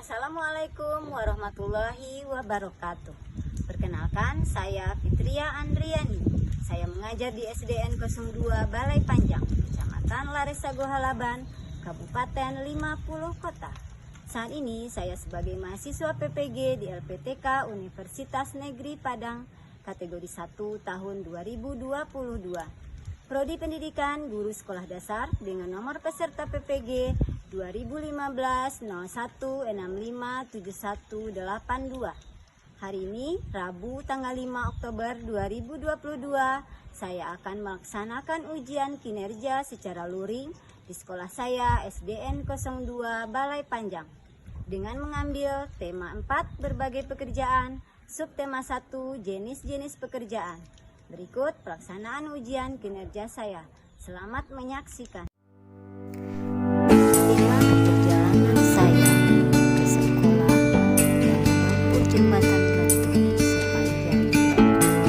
Assalamualaikum warahmatullahi wabarakatuh. Perkenalkan, saya Fitria Andriani. Saya mengajar di SDN 02 Balai Panjang, Kecamatan Laresago Halaban, Kabupaten 50 Kota. Saat ini saya sebagai mahasiswa PPG di LPTK Universitas Negeri Padang, kategori 1 tahun 2022. Prodi Pendidikan Guru Sekolah Dasar dengan nomor peserta PPG 2015-01-657182. Hari ini, Rabu tanggal 5 Oktober 2022, saya akan melaksanakan ujian kinerja secara luring di sekolah saya SDN 02 Balai Panjang dengan mengambil tema 4 berbagai pekerjaan, subtema 1 jenis-jenis pekerjaan. Berikut pelaksanaan ujian kinerja saya. Selamat menyaksikan. Perjalanan saya ke sekolah dan menempuh jembatan gantung sepanjang Indonesia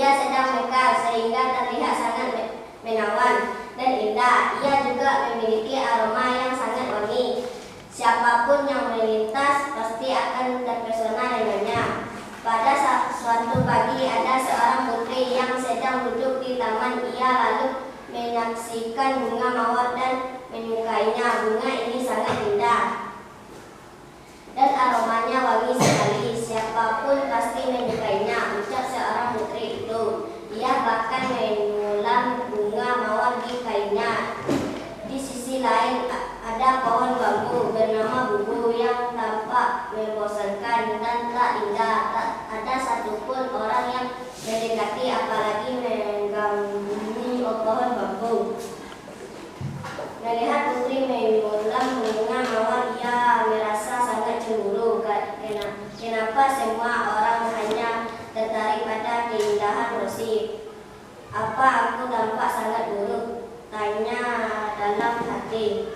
Ia sedang mekar sehingga terlihat sangat menawan dan indah. Ia juga memiliki aroma yang sangat wangi. Siapapun yang melintas pasti akan terpesona dengannya. Pada suatu pagi ada seorang putri yang sedang duduk di taman. Ia lalu menyaksikan bunga mawar dan menyukainya. Bunga ini sangat indah dan aromanya wangi sekali. Siapapun pasti menyukainya, ucap seorang putri itu. Ia bahkan menyulam bunga mawar di kainnya. Di sisi lain ada pohon bambu bernama Bubu yang tampak membosankan dan tak indah. Tak ada satupun orang yang mendekati apalagi mengganggu pohon bambu. Melihat putri menyulam bunga mawar, ia merasa sangat cemburu. Kenapa semua orang hanya tertarik pada keindahan Rosi? Apa aku tampak sangat buruk? Tanya dalam hati.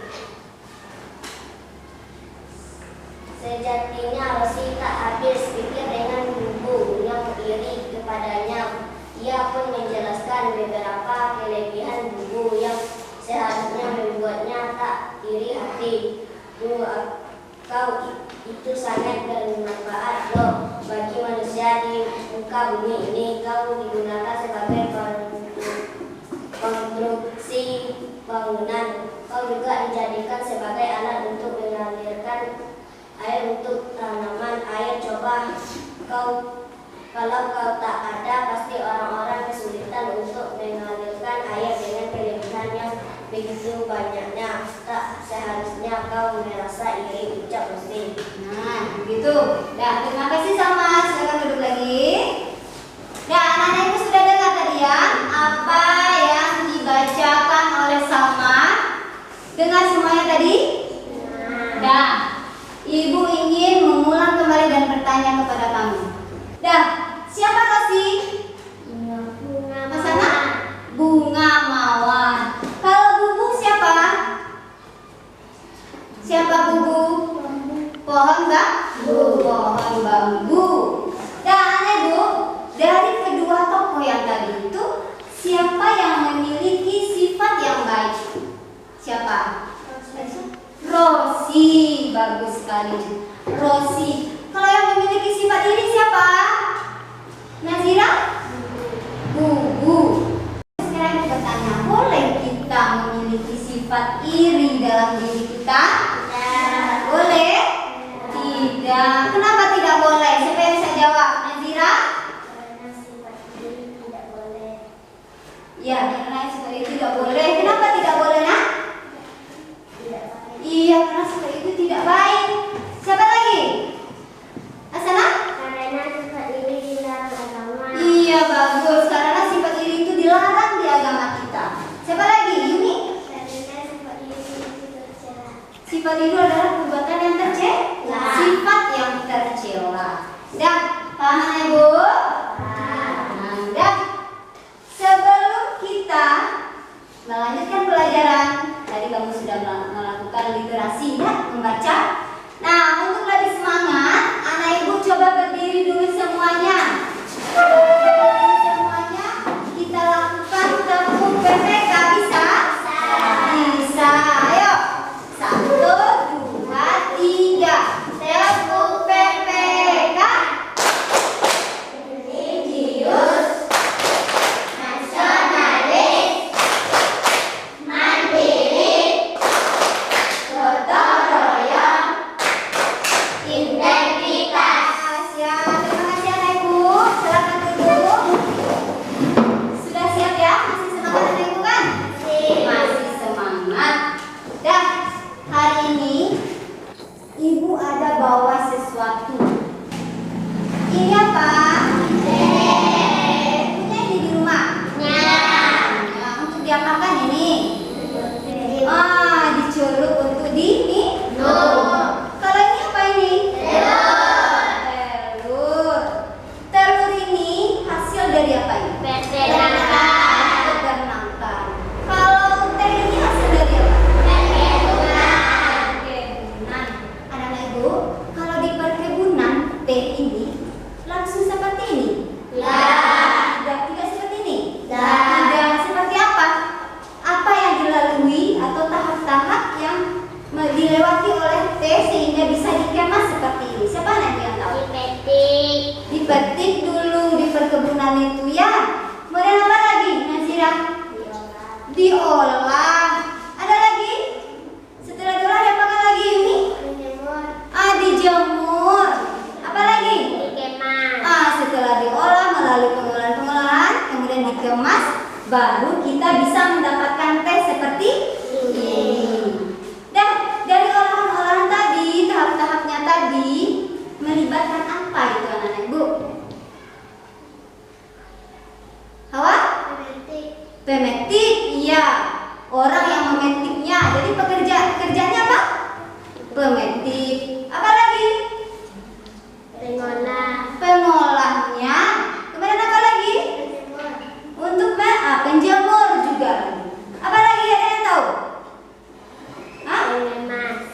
Sejatinya Rosi tak habis pikir dengan Bubu yang iri kepadanya. Ia pun menjelaskan beberapa kelebihan Bubu yang seharusnya membuatnya tak iri hati. Kau itu sangat bermanfaat loh bagi manusia di muka bumi ini. Kau digunakan sebagai konstruksi bangunan. Kau juga dijadikan sebagai alat untuk mengalirkan air untuk tanaman. Air coba kalau kau tak ada, pasti orang-orang kesulitan untuk mengalirkan air dengan kelebihan yang begitu banyaknya. Tak seharusnya kau merasa iri, ucap Rosi. Nah, begitu. Dah, terima kasih Salma. Silakan duduk lagi. Nah, anak-anak ibu sudah dengar tadi ya apa yang dibacakan oleh Salma? Dengar semuanya tadi? Nah, ibu ingin mengulang kembali dan bertanya kepada kamu. Dah, siapa Rosi? Masana? Bunga mawar. Kalau Bubu siapa? Siapa Bubu? Pohon bambu. Pohon bambu. Dan anak ibu, dari kedua tokoh yang tadi itu, siapa yang memiliki sifat yang baik? Siapa? Rosi. Bagus sekali. Rosi. Kalau yang memiliki sifat iri siapa? Nazira? Bubu. Sekarang kita bertanya, boleh kita memiliki sifat iri dalam diri kita? Ya. Boleh? Tidak. Kenapa tidak boleh? Siapa yang bisa jawab? Nazira? Karena sifat iri tidak boleh. Ya, karena sifat iri tidak boleh. Kenapa tidak boleh, nak? Tidak baik. Iya, karena sifat itu tidak baik. Siapa lagi? Asana? Karena sifat iri dilarang agama. Iya, bagus. Karena sifat iri itu dilarang di agama kita. Siapa lagi? Yuni? Karena sifat iri itu tercela. Sifat itu adalah perbuatan yang tercela. Sifat yang tercela. Dan paham ya, Bu? Dan sebelum kita melanjutkan pelajaran, tadi kamu sudah melakukan literasi ya, membaca. Nah, untuk lebih semangat, anak ibu coba berdiri dulu semuanya. Semuanya kita lakukan tepuk PPK, bisa? Bisa. Ayo. 1, 2, 3. Tepuk PPK. Religius, nasionalis, mandiri, gotong royong, integritas. Ya, terima kasih anak ibu. Silakan duduk. Sudah siap ya? Masih semangat anak ibu kan? Masih semangat. Dan hari ini ibu ada bawa sesuatu. Ini apa? Punya ini di rumah? Nah, untuk diapakan ini? Dicelup untuk diminum. Kalau ini apa ini? Telur. Telur ini hasil dari apa ini? Peternakan. Kalau teh ini hasil dari apa? Perkebunan. Anak-anak ibu, kalau di perkebunan teh ini langsung seperti baru kita bisa mendapatkan teh seperti ini. Dan dari olahan-olahan tadi, tahap-tahapnya tadi melibatkan apa itu anak-anak ibu? Hawa? Pemetik, iya. Orang yang memetiknya. Jadi pekerjaannya apa? Pemetik. Apa lagi? Pengolahnya. Kemudian apa lagi? Untuk penjemur juga. Apa lagi ada yang tahu? Pengemas.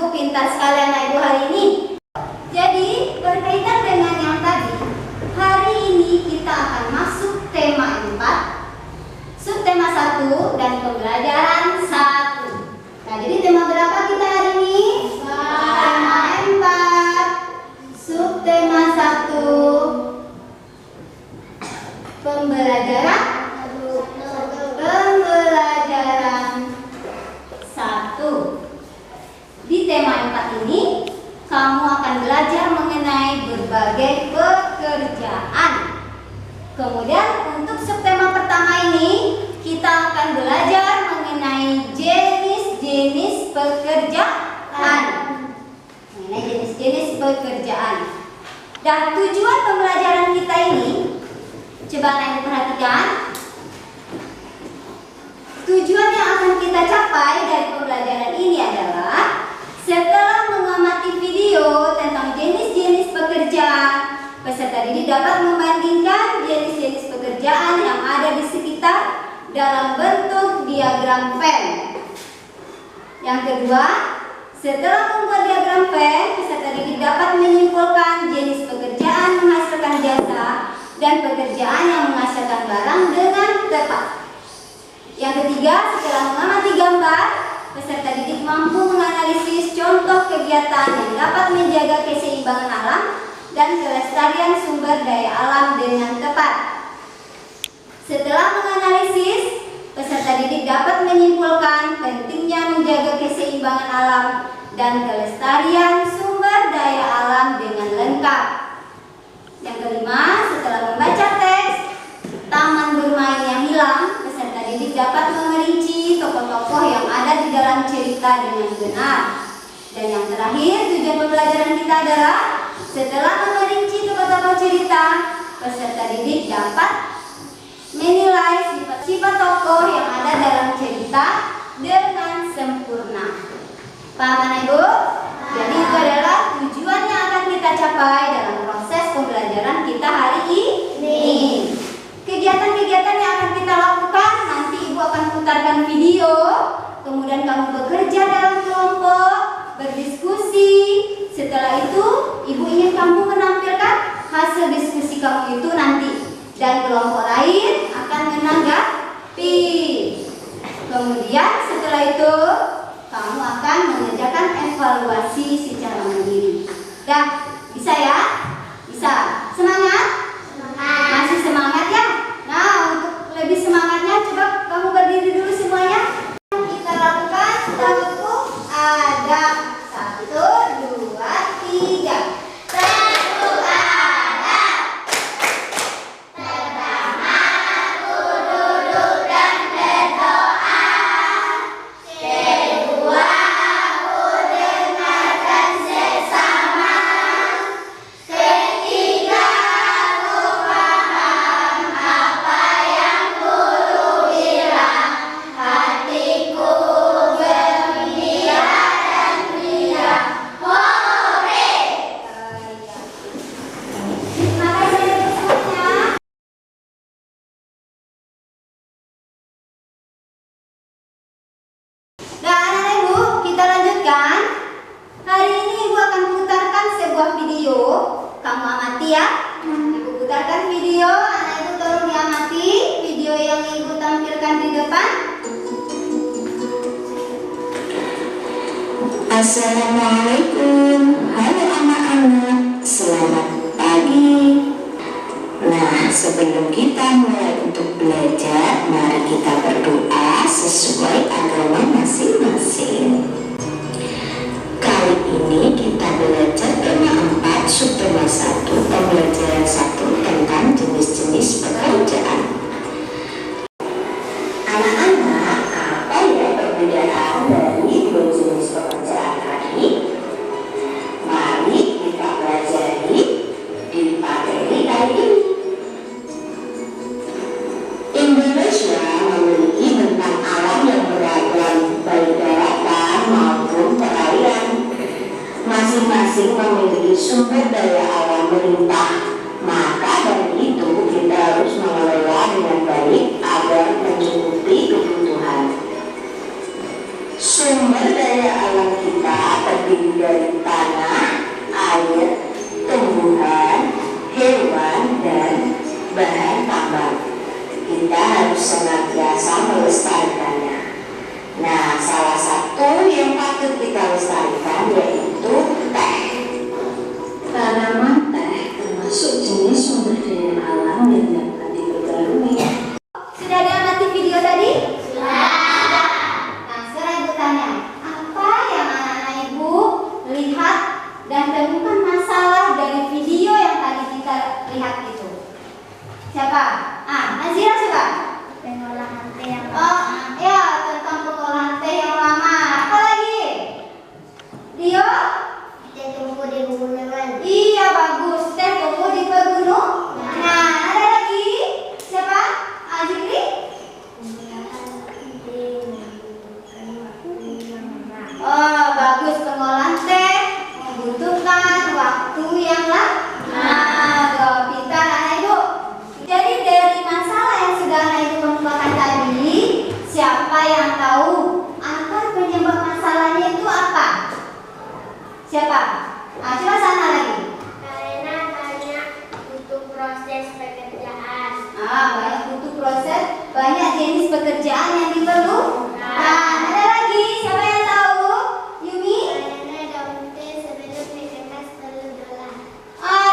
Pintar sekali anak ibu hari ini. Jadi berkaitan dengan yang tadi, hari ini kita akan masuk tema 4, subtema 1 dan pembelajaran 1. Nah, jadi tema berapa kita hari ini? Tema 4, subtema 1, pembelajaran 1. Di tema 4 ini kamu akan belajar mengenai berbagai pekerjaan. Kemudian untuk subtema pertama ini kita akan belajar mengenai jenis-jenis pekerjaan. Mengenai jenis-jenis pekerjaan. Dan tujuan pembelajaran kita ini, coba Anda perhatikan. Tujuan yang akan kita capai dari pembelajaran ini adalah setelah mengamati video tentang jenis-jenis pekerjaan, peserta didik dapat membandingkan jenis-jenis pekerjaan yang ada di sekitar dalam bentuk diagram Venn. Yang kedua, setelah membuat diagram Venn, peserta didik dapat menyimpulkan jenis pekerjaan menghasilkan jasa dan pekerjaan yang menghasilkan barang dengan tepat. Yang ketiga, setelah mengamati gambar, peserta didik mampu menganalisis contoh kegiatan yang dapat menjaga keseimbangan alam dan kelestarian sumber daya alam dengan tepat. Setelah menganalisis, peserta didik dapat menyimpulkan pentingnya menjaga keseimbangan alam dan kelestarian sumber daya alam dengan lengkap. Yang kelima, setelah membaca teks Taman Bermain yang Hilang, peserta didik dapat memerinci tokoh-tokoh yang ada di dalam cerita dengan benar. Dan yang terakhir, tujuan pembelajaran kita adalah setelah memerinci tokoh-tokoh cerita, peserta didik dapat menilai sifat-sifat tokoh yang ada dalam cerita dengan sempurna. Paham anak ibu? Jadi itu adalah tujuan yang akan kita capai dalam proses pembelajaran kita hari ini. Kegiatan-kegiatan yang akan kita lakukan, nanti ibu akan putarkan video, kemudian kamu bekerja dalam kelompok, berdiskusi. Setelah itu, ibu ingin kamu menampilkan hasil diskusi kamu itu nanti, dan kelompok lain akan menanggapi. Kemudian setelah itu, kamu akan mengerjakan evaluasi secara mandiri. Dan bisa ya? Bisa. Semangat? Masih semangat ya? Nah, untuk lebih semangatnya coba kamu berdiri dulu semuanya. Kita lakukan tepuk adab. 1, 2, 3. Tepuk adab. Pertama, aku duduk dan berdoa. Kedua, aku dengarkan sesama. Ketiga, aku paham apa yang guru bilang. Hatiku gembira dan riang. Hore! Terima kasih untuk semuanya. Dan anak ibu, kita lanjutkan. Hari ini ibu akan putarkan sebuah video. Kamu amati ya. Ibu putarkan video. Anak ibu tolong diamati video yang ibu tampilkan di depan. Assalamualaikum, halo anak-anak, selamat pagi. Nah, sebelum kita mulai untuk belajar, mari kita berdoa sesuai agama masing-masing. Kali ini kita belajar tema 4, subtema 1, pembelajaran 1 tentang jenis-jenis pekerjaan. sumber daya alam melimpah. Maka dari itu kita harus mengelola dengan baik agar mencukupi kebutuhan. Sumber daya alam kita terdiri dari tanah, air, tumbuhan, hewan, dan bahan tambang. Kita harus senantiasa melestarikannya. Nah, salah satu yang patut kita lestarikan yaitu teh. Tanaman teh termasuk jenis sumber daya alam yang dapat diperbarui. Sudah diamati video tadi? Sudah. Nah, sekarang Ibu tanya, apa yang anak-anak Ibu lihat dan temukan masalah dari video yang tadi kita lihat itu? Siapa? Nazira siapa? Pengolahan teh yang Ya, tentang pengolahan teh yang lama. Apa lagi? Dio? teh tumbuh di pegunungan. Iya, bagus. Teh tumbuh di pegunungan. Nah, ada lagi? Siapa? Zikri? Oh, bagus. Pengolahan teh membutuhkan waktu yang lama. Pintar anak Ibu. Jadi dari masalah yang sudah anak Ibu kemukakan tadi, siapa yang tahu akar penyebab masalahnya itu apa? Siapa? Coba sana lagi. Karena banyak butuh proses pekerjaan. Banyak butuh proses, banyak jenis pekerjaan yang diperlukan. Ada lagi? Siapa yang tahu? Yumi? Karena daun teh sebelum dikemas perlu diolah.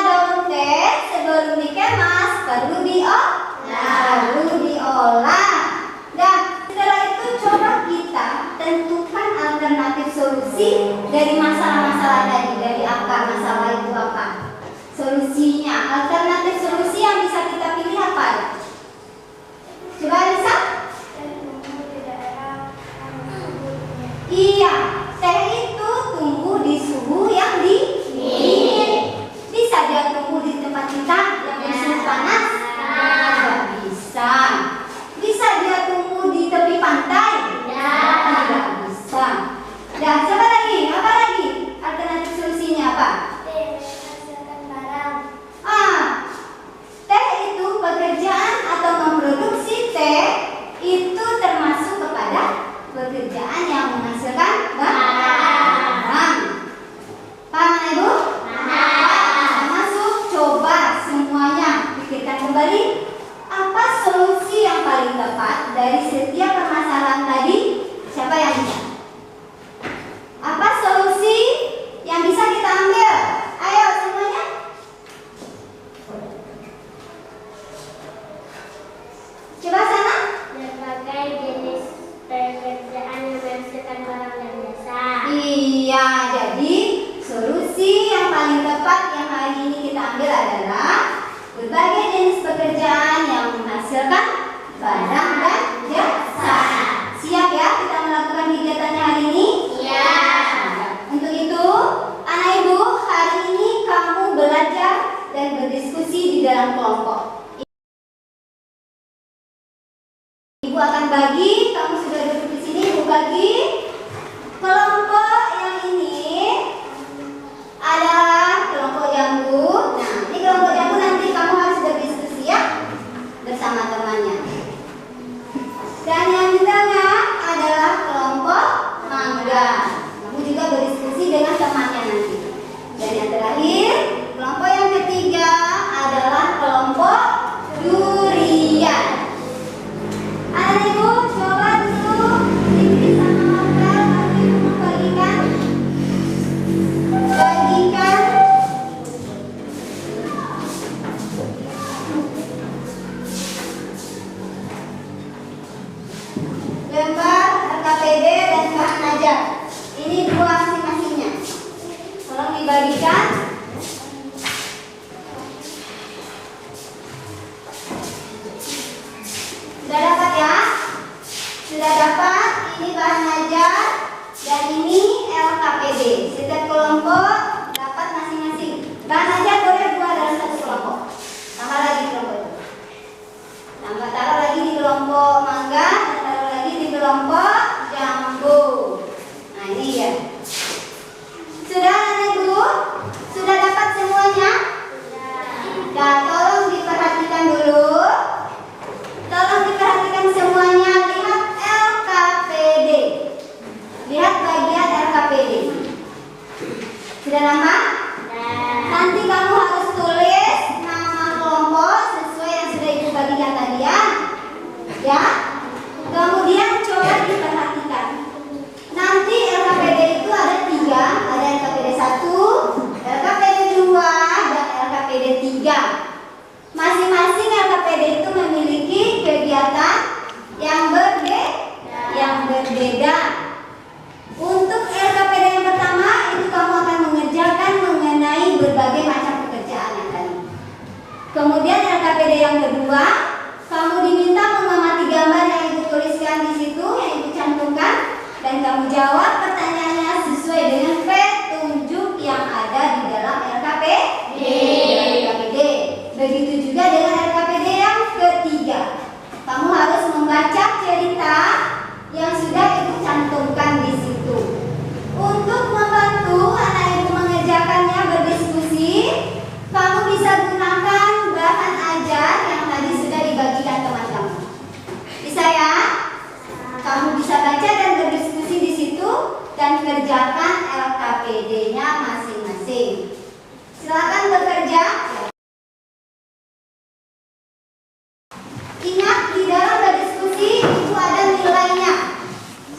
Daun teh sebelum dikemas perlu diolah. Dan setelah itu coba kita tentukan alternatif solusi dari masalah-masalah tadi, dari akar masalah itu apa? Solusinya, alternatif solusi yang bisa kita pilih apa? Coba Lisa? Tumbuh di daerah yang subur. Iya, teh itu tumbuh di suhu yang dingin. Bisa dia tumbuh di tempat kita yang bersuhu panas? Tidak bisa. Bisa dia tumbuh di tepi pantai? Tidak bisa. Dan siapa lagi? Apa lagi? Alternatif solusinya apa? Teh menghasilkan barang. Teh itu pekerjaan atau memproduksi teh itu termasuk kepada pekerjaan yang menghasilkan barang. Paham Ibu? Masuk. Coba semuanya pikirkan kembali, apa solusi yang paling tepat dari setiap permasalahan tadi? Siapa yang bisa? Apa solusi yang bisa kita ambil? Ayo semuanya. Coba sana. Berbagai jenis pekerjaan yang menghasilkan barang dan jasa. Iya, jadi solusi yang paling tepat yang hari ini kita ambil adalah berbagai jenis pekerjaan yang menghasilkan barang dan jasa. Siap ya kita melakukan kegiatannya hari ini? Iya. Untuk itu, anak ibu, hari ini kamu belajar dan berdiskusi di dalam kelompok. Ibu akan bagi, kamu sudah duduk di sini, ibu bagi kelompok yang ini adalah kelompok jambu. Nah, ini kelompok jambu nanti kamu harus berdiskusi ya bersama temannya. Dan yang di tengah adalah kelompok mangga. Kamu juga berdiskusi dengan temannya nanti. Dan yang terakhir, kelompok yang ketiga adalah kelompok durian. Anak ibu, coba dulu Fikri sama Mokal, nanti ibu membagikan lembar RKPD dan bahan ajar. Ini dua masing-masingnya. Tolong dibagikan. Sudah dapat ya? Sudah dapat. Ini bahan ajar dan ini LKPD. Setiap kelompok dapat masing-masing. Bahan ajar boleh dua dalam satu kelompok. Tambah lagi kelompok itu. Taruh lagi di kelompok mangga dan taruh lagi di kelompok jambu. Nah ini ya. Sudah anak ibu? Sudah dapat yang kedua, kamu diminta mengamati gambar yang ibu tuliskan di situ, yang ibu cantumkan, dan kamu jawab pertanyaannya sesuai dengan petunjuk yang ada di dalam LKPD. Begitu juga dengan LKPD yang ketiga. Kamu harus membaca cerita yang sudah ibu cantumkan di situ. Untuk membantu anak ibu mengerjakannya berdiskusi, kamu bisa gunakan bahan ajar yang tadi sudah dibagikan teman-teman. Bisa ya? Kamu bisa baca dan berdiskusi di situ dan kerjakan LKPD-nya masing-masing. Silakan bekerja. Ingat, di dalam berdiskusi itu ada nilainya.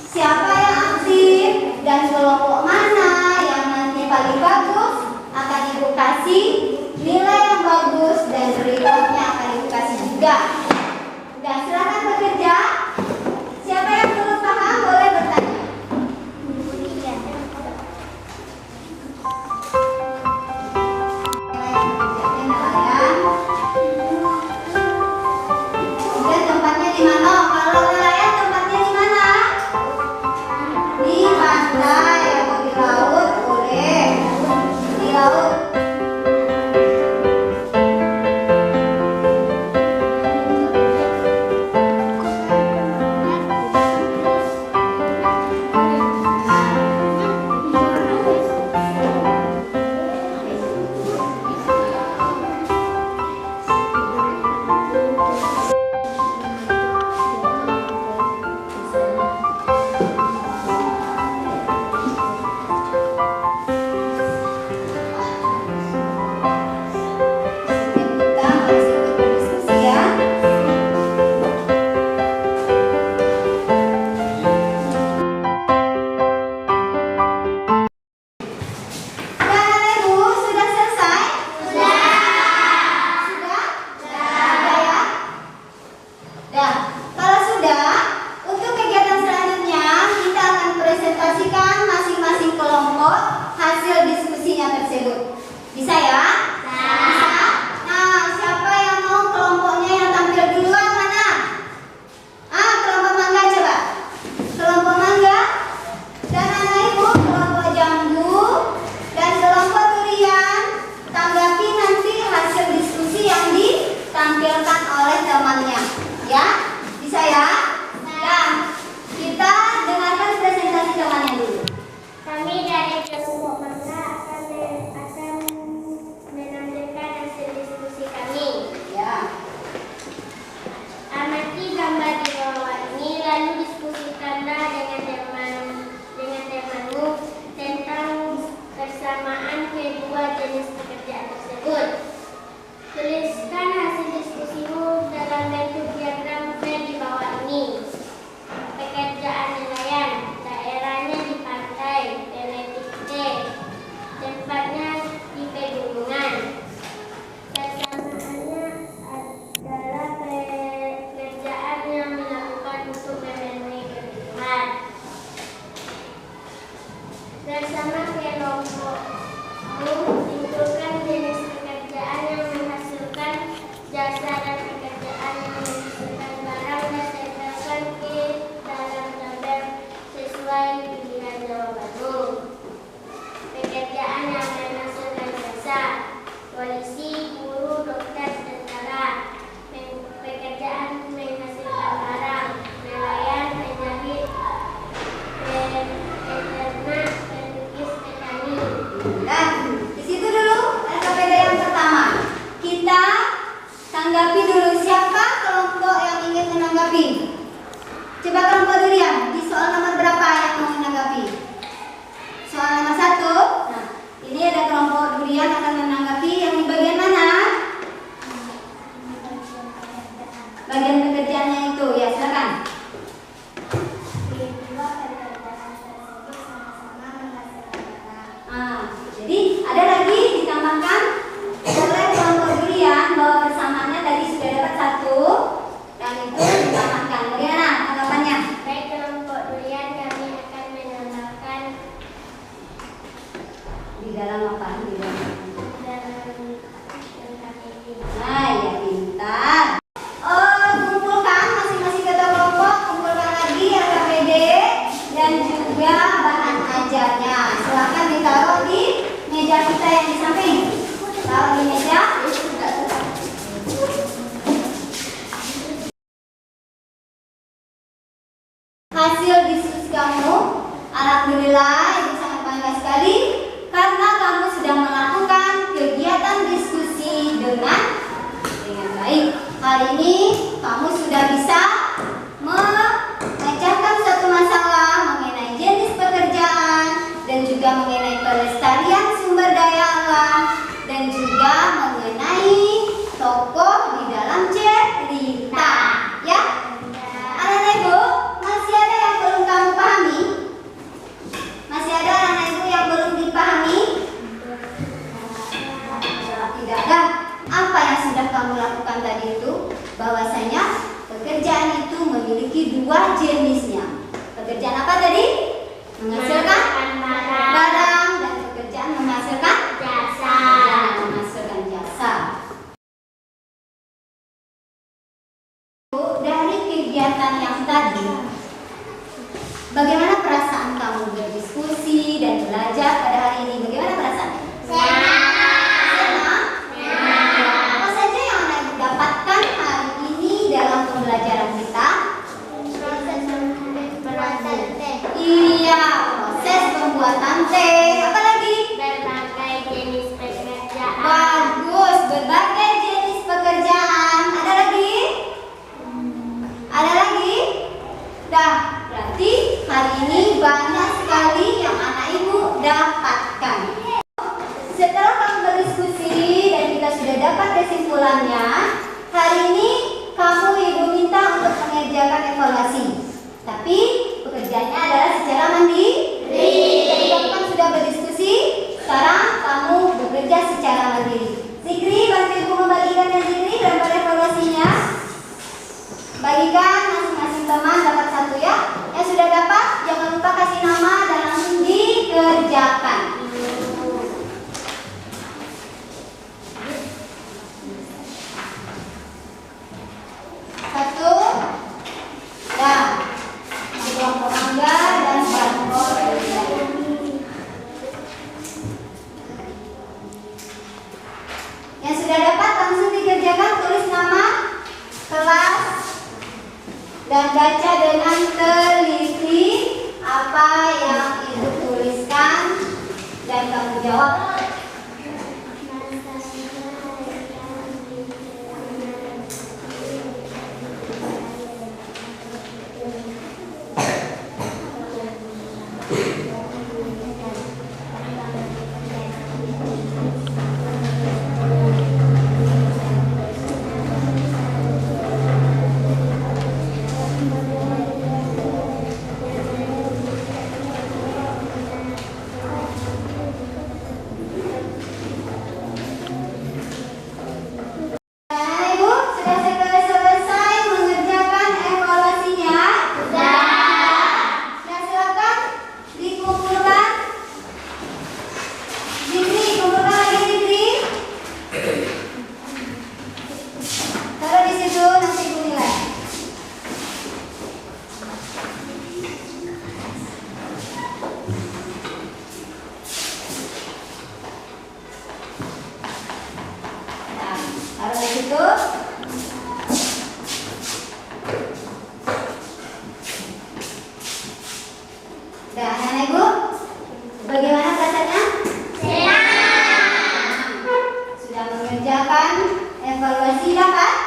Siapa yang aktif dan kelompok mana yang nanti paling bagus akan ibu kasih nilai yang bagus, dan rewardnya akan ibu kasih juga. Udah, silakan bekerja. Siapa yang belum paham boleh bertanya. Kemudian tempatnya di mana? Kalau nelayan tempatnya di mana? Di pantai atau di laut boleh. Di laut. Kita masih berdiskusi ya. Dan ibu sudah selesai? Sudah. Sudah? Sudah ya? Dah. Kalau sudah, untuk kegiatan selanjutnya kita akan presentasikan masing-masing kelompok hasil diskusinya tersebut. Bisa ya? Bisa. Nah, siapa yang mau kelompoknya yang tampil duluan mana? Kelompok mangga coba. Kelompok mangga. Dan anak ibu kelompok jambu dan kelompok durian, tanggapi nanti hasil diskusi yang ditampilkan oleh temannya. Ya? Bisa ya? Dan kita dengarkan presentasi temannya dulu. Kami dari kelompok mangga akan menampilkan hasil diskusi kami. Ya. Amati gambar di bawah ini, lalu diskusikanlah dengan temanmu tentang persamaan kedua jenis pekerjaan tersebut. Tuliskan hasil diskusimu dalam bentuk diagram file di bawah ini. Pekerjaan nelayan, daerahnya di pantai, Benedikte, tempatnya di pegunungan. Persamaannya adalah pekerjaan yang dilakukan untuk memenuhi kebutuhan. Bersama kelompokmu, tentukan jenis pekerjaan yang menghasilkan jasa dan pekerjaan yang menghasilkan barang, dan tempelkan ke dalam tabel sesuai pilihan jawabanmu. Pekerjaan yang menghasilkan jasa: polisi, guru, dokter, tentara. Pekerjaan menghasilkan barang: nelayan, penjahit, peternak, pelukis, petani. Dan di situ dulu LKPD yang pertama. Kita tanggapi dulu siapa kelompok yang ingin menanggapi. Coba kelompok durian, di soal nomor berapa yang mau menanggapi? Soal nomor 1. Nah, ini ada kelompok durian akan menanggapi yang di bagian mana? Bagian pekerjaannya itu, ya silakan. Kedua, pekerjaan tersebut sama-sama menghasilkan barang. Jadi ada lagi ditambahkan oleh kelompok durian bahwa persamaannya tadi sudah dapat 1 dan itu ditambahkan. Bagaimana tanggapannya? Baik kelompok durian, kami akan menambahkan Di dalam apa? Di dalam hari ini kamu sudah bisa memecahkan satu masalah mengenai jenis pekerjaan dan juga mengenai pelestarian sumber daya alam dan juga mengenai tokoh di dalam cerita, ya. Anak-anak ibu, masih ada yang belum kamu pahami? Masih ada anak ibu yang belum dipahami? Tidak ada. Apa yang sudah kamu lakukan tadi itu? Bahwasanya pekerjaan itu memiliki dua jenisnya. Pekerjaan apa tadi? Menghasilkan barang dan pekerjaan menghasilkan jasa. menghasilkan jasa. Dari kegiatan yang tadi, bagaimana perasaan kamu berdiskusi dan belajar pada hari ini? Bagaimana perasaan? Senang? Apa saja yang anak ibu dapatkan hari ini dalam pembelajaran kita? Iya, proses pembuatan teh. Apa lagi? Berbagai jenis pekerjaan. Bagus, berbagai jenis pekerjaan. Ada lagi? Ada lagi? Dah, berarti hari ini banyak sekali yang anak ibu dapatkan. Setelah kamu berdiskusi dan kita sudah dapat kesimpulannya, hari ini kamu ibu minta untuk mengerjakan evaluasi. Tapi pekerjaannya adalah secara mandiri. Jadi kamu kan sudah berdiskusi, sekarang kamu bekerja secara mandiri. Zikri, bantu ibu membagikan yang Zikri gambar evaluasinya. Bagikan masing-masing teman dapat satu ya. Yang sudah dapat jangan lupa kasih nama dan langsung dikerjakan. Satu, dah. Buang pemangga dan bangkol. Yang sudah dapat langsung dikerjakan, tulis nama, kelas, dan baca dengan teliti apa yang ibu tuliskan dan kamu jawab. Dan anak ibu, bagaimana perasaannya? Senang. Sudah mengerjakan evaluasi dapat?